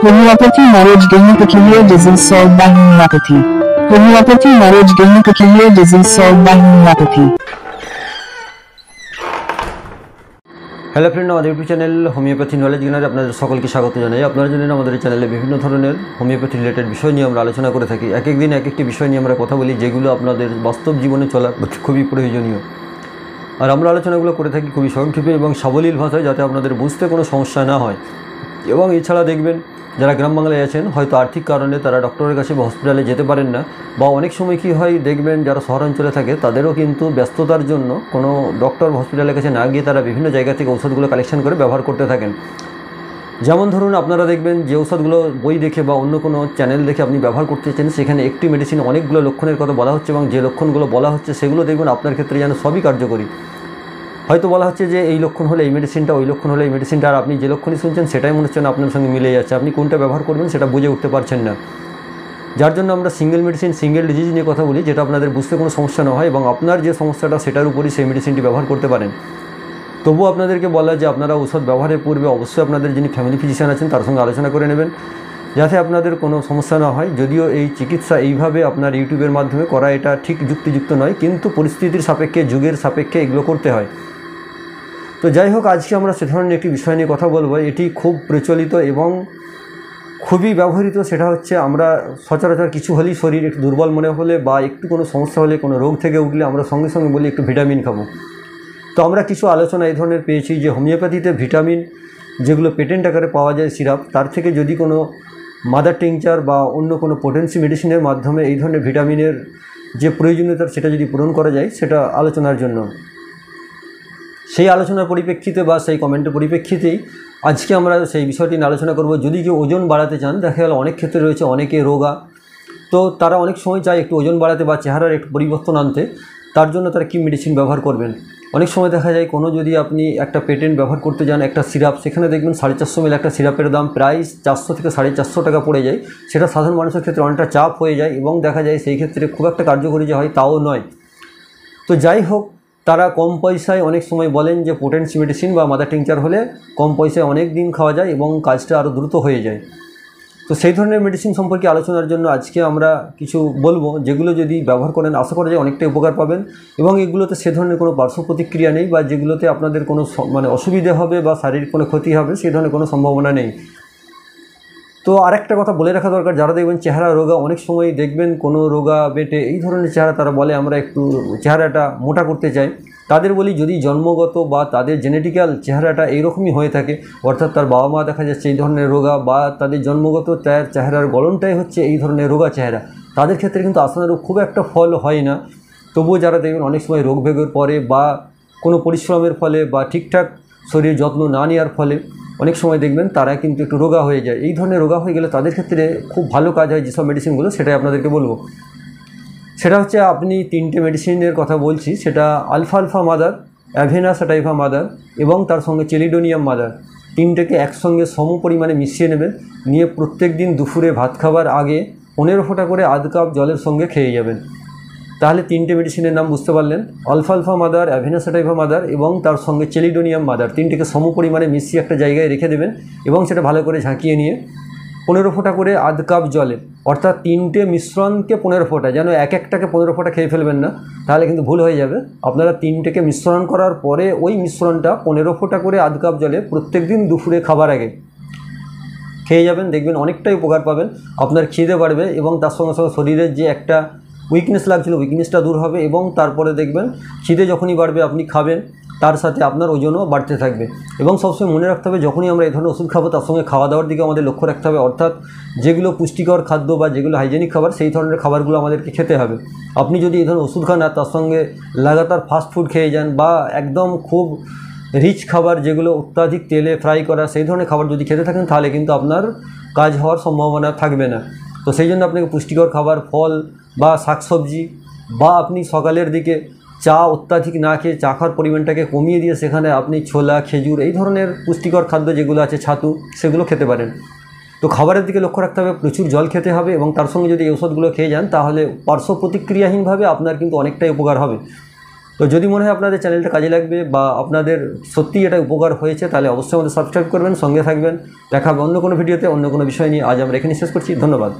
Homeopathy marriage gynecophilia disease solved by homeopathy. Homeopathy marriage gynecophilia disease solved by homeopathy. Hello friend, আমাদের YouTube channel homeopathy knowledge গেনারে আপনাদের সকলকে স্বাগত জানাই। আপনারা জানেন আমাদের এই চ্যানেলে বিভিন্ন ধরনের হোমিওপ্যাথি রিলেটেড বিষয় নিয়ে আমরা আলোচনা করে থাকি। এক এক দিন এক একটি বিষয় নিয়ে আমরা কথা বলি, যেগুলো আপনাদের বাস্তব জীবনে চলার খুবই প্রয়োজনীয়। আর আমরা আলোচনাগুলো করে থাকি খুবই সংক্ষেপে এবং সাবলীল ভাষায়, যাতে আপনাদের বুঝতে কোনো সমস্যা না হয়। এবং এছাড়া দেখবেন, যারা গ্রাম বাংলায় আছেন, হয়তো আর্থিক কারণে তারা ডক্টরের কাছে বা হসপিটালে যেতে পারেন না, বা অনেক সময় কী হয় দেখবেন, যারা শহরাঞ্চলে থাকে তাদেরও কিন্তু ব্যস্ততার জন্য কোনো ডক্টর হসপিটালের কাছে না গিয়ে তারা বিভিন্ন জায়গা থেকে ঔষধগুলো কালেকশন করে ব্যবহার করতে থাকেন। যেমন ধরুন, আপনারা দেখবেন যে ঔষধগুলো বই দেখে বা অন্য কোনো চ্যানেল দেখে আপনি ব্যবহার করতেছেন, সেখানে একটি মেডিসিন অনেকগুলো লক্ষণের কথা বলা হচ্ছে, এবং যে লক্ষণগুলো বলা হচ্ছে সেগুলো দেখবেন আপনার ক্ষেত্রে যেন সবই কার্যকরী। হয়তো বলা হচ্ছে যে এই লক্ষণ হলে এই মেডিসিনটা, ওই লক্ষণ হলে এই মেডিসিনটা, আর আপনি যে লক্ষণই শুনছেন সেটাই মনে হচ্ছে না আপনার সঙ্গে মিলে যাচ্ছে। আপনি কোনটা ব্যবহার করবেন সেটা বুঝে উঠতে পারছেন না, যার জন্য আমরা সিঙ্গেল মেডিসিন, সিঙ্গেল ডিজিজ নিয়ে কথা বলি, যেটা আপনাদের বুঝতে কোনো সমস্যা না হয় এবং আপনার যে সমস্যাটা সেটার উপরই সেই মেডিসিনটি ব্যবহার করতে পারেন। তবুও আপনাদেরকে বলা যে আপনারা ওষুধ ব্যবহারের পূর্বে অবশ্যই আপনাদের যিনি ফ্যামিলি ফিজিশিয়ান আছেন তার সঙ্গে আলোচনা করে নেবেন, যাতে আপনাদের কোনো সমস্যা না হয়। যদিও এই চিকিৎসা এইভাবে আপনার ইউটিউবের মাধ্যমে করা এটা ঠিক যুক্তিযুক্ত নয়, কিন্তু পরিস্থিতির সাপেক্ষে, যুগের সাপেক্ষে এগুলো করতে হয়। তো যাই হোক, আজকে আমরা সে ধরনের একটি বিষয় নিয়ে কথা বলবো। এটি খুব প্রচলিত এবং খুবই ব্যবহৃত। সেটা হচ্ছে, আমরা সচরাচর কিছু হলেই শরীর একটু দুর্বল মনে হলে বা একটু কোনো সমস্যা হলে, কোনো রোগ থেকে উঠলে আমরা সঙ্গে সঙ্গে বলি একটু ভিটামিন খাবো। তো আমরা কিছু আলোচনা এই ধরনের পেয়েছি যে হোমিওপ্যাথিতে ভিটামিন যেগুলো পেটেন্ট আকারে পাওয়া যায় সিরাপ, তার থেকে যদি কোনো মাদার টিংচার বা অন্য কোনো পোটেন্সি মেডিসিনের মাধ্যমে এই ধরনের ভিটামিনের যে প্রয়োজনীয়তা সেটা যদি পূরণ করা যায়, সেটা আলোচনার জন্য। সেই আলোচনার পরিপ্রেক্ষিতে বা সেই কমেন্টের পরিপ্রেক্ষিতেই আজকে আমরা সেই বিষয়টি নিয়ে আলোচনা করব। যদি কেউ ওজন বাড়াতে চান, দেখা গেল অনেক ক্ষেত্রে রয়েছে অনেকে রোগা, তো তারা অনেক সময় চায় একটু ওজন বাড়াতে বা চেহারার একটু পরিবর্তন আনতে। তার জন্য তারা কী মেডিসিন ব্যবহার করবেন? অনেক সময় দেখা যায় কোনো যদি আপনি একটা পেটেন্ট ব্যবহার করতে যান, একটা সিরাপ, সেখানে দেখবেন 450 ml একটা সিরাপের দাম প্রায় 400 থেকে 450 টাকা পড়ে যায়। সেটা সাধারণ মানুষের ক্ষেত্রে অনেকটা চাপ হয়ে যায় এবং দেখা যায় সেই ক্ষেত্রে খুব একটা কার্যকরী যে হয় তাও নয়। তো যাই হোক, তারা কম পয়সায় অনেক সময় বলেন যে পোটেন্সি মেডিসিন বা মাদার টিংচার হলে কম পয়সায় অনেক দিন খাওয়া যায় এবং কাজটা আরও দ্রুত হয়ে যায়। তো সেই ধরনের মেডিসিন সম্পর্কে আলোচনার জন্য আজকে আমরা কিছু বলবো, যেগুলো যদি ব্যবহার করেন আশা করা যায় অনেকটাই উপকার পাবেন, এবং এগুলোতে সে ধরনের কোনো পার্শ্ব প্রতিক্রিয়া নেই বা যেগুলোতে আপনাদের কোনো অসুবিধা হবে বা শারীরিক কোনো ক্ষতি হবে সেই ধরনের কোনো সম্ভাবনা নেই। তো আরেকটা কথা বলে রাখা দরকার, যারা দেখবেন চেহারা রোগা, অনেক সময় দেখবেন কোনো রোগা বেটে এই ধরনের চেহারা, তারা বলে আমরা একটু চেহারাটা মোটা করতে চাই। তাদের বলি, যদি জন্মগত বা তাদের জেনেটিক্যাল চেহারাটা এইরকমই হয়ে থাকে, অর্থাৎ তার বাবা মা দেখা যাচ্ছে এই ধরনের রোগা, বা তাদের জন্মগত তার চেহারার গঠনটাই হচ্ছে এই ধরনের রোগা চেহারা, তাদের ক্ষেত্রে কিন্তু আসানোর খুব একটা ফল হয় না। তবুও যারা দেখবেন অনেক সময় রোগ ভোগের পরে বা কোনো পরিশ্রমের ফলে বা ঠিকঠাক শরীর যত্ন না নেওয়ার ফলে অনেক সময় দেখবেন তারা কিন্তু একটু রোগা হয়ে যায়। এই ধরনের রোগা হয়ে গেলে তাদের ক্ষেত্রে খুব ভালো কাজ হয় যেসব মেডিসিনগুলো, সেটাই আপনাদেরকে বলবো। সেটা হচ্ছে, আপনি 3টে মেডিসিনের কথা বলছি, সেটা alpha mother, avena sativa mother এবং তার সঙ্গে চেলিডোনিয়াম মাদার। 3টেকে একসঙ্গে সম পরিমাণে মিশিয়ে নেবেন, নিয়ে প্রত্যেক দিন দুপুরে ভাত খাবার আগে 15 ফোঁটা করে আধ কাপ জলের সঙ্গে খেয়ে যাবেন। তাহলে 3টে মেডিসিনের নাম বুঝতে পারলেন, alpha mother, avena sativa mother এবং তার সঙ্গে চেলিডোনিয়াম মাদার। 3টেকে সম পরিমাণে মিশিয়ে একটা জায়গায় রেখে দেবেন এবং সেটা ভালো করে ঝাঁকিয়ে নিয়ে 15 ফোঁটা করে আধ কাপ জলে, অর্থাৎ 3টে মিশ্রণকে 15 ফোঁটা, যেন এক একটাকে 15 ফোঁটা খেয়ে ফেলবেন না, তাহলে কিন্তু ভুল হয়ে যাবে। আপনারা 3টেকে মিশ্রণ করার পরে ওই মিশ্রণটা 15 ফোঁটা করে আধ কাপ জলে প্রত্যেক দিন দুপুরে খাবার আগে খেয়ে যাবেন। দেখবেন অনেকটাই উপকার পাবেন, আপনার খিদে বাড়বে এবং তার সঙ্গে সঙ্গে শরীরের যে একটা উইকনেস লাগছিল উইকনেসটা দূর হবে, এবং তারপরে দেখবেন খিদে যখনই বাড়বে আপনি খাবেন, তার সাথে আপনার ওজনও বাড়তে থাকবে। এবং সবসময় মনে রাখতে হবে, যখনই আমরা এই ধরনের ওষুধ খাবো তার সঙ্গে খাওয়া দাওয়ার দিকে আমাদের লক্ষ্য রাখতে হবে, অর্থাৎ যেগুলো পুষ্টিকর খাদ্য বা যেগুলো হাইজেনিক খাবার সেই ধরনের খাবারগুলো আমাদেরকে খেতে হবে। আপনি যদি এই ধরনের ওষুধ খান আর তার সঙ্গে লাগাতার ফাস্ট ফুড খেয়ে যান বা একদম খুব রিচ খাবার, যেগুলো অত্যাধিক তেলে ফ্রাই করা, সেই ধরনের খাবার যদি খেতে থাকেন, তাহলে কিন্তু আপনার কাজ হওয়ার সম্ভাবনা থাকবে না। তো সেই জন্য আপনাকে পুষ্টিকর খাবার, ফল বা শাকসবজি, বা আপনি সকালের দিকে চা অত্যাধিক না খেয়ে চা খাওয়ার পরিমাণটাকে কমিয়ে দিয়ে সেখানে আপনি ছোলা, খেজুর, এই ধরনের পুষ্টিকর খাদ্য যেগুলো আছে, ছাতু, সেগুলো খেতে পারেন। তো খাবারের দিকে লক্ষ্য রাখতে হবে, প্রচুর জল খেতে হবে, এবং তার সঙ্গে যদি এই ওষুধগুলো খেয়ে যান তাহলে পার্শ্ব প্রতিক্রিয়াহীনভাবে আপনার কিন্তু অনেকটাই উপকার হবে। তো যদি মনে হয় আপনাদের চ্যানেলটা কাজে লাগবে বা আপনাদের সত্যিই এটা উপকার হয়েছে, তাহলে অবশ্যই আমাদের সাবস্ক্রাইব করবেন, সঙ্গে থাকবেন। দেখা হবে অন্য কোনো ভিডিওতে, অন্য কোনো বিষয় নিয়ে। আজ আমরা এখানে শেষ করছি। ধন্যবাদ।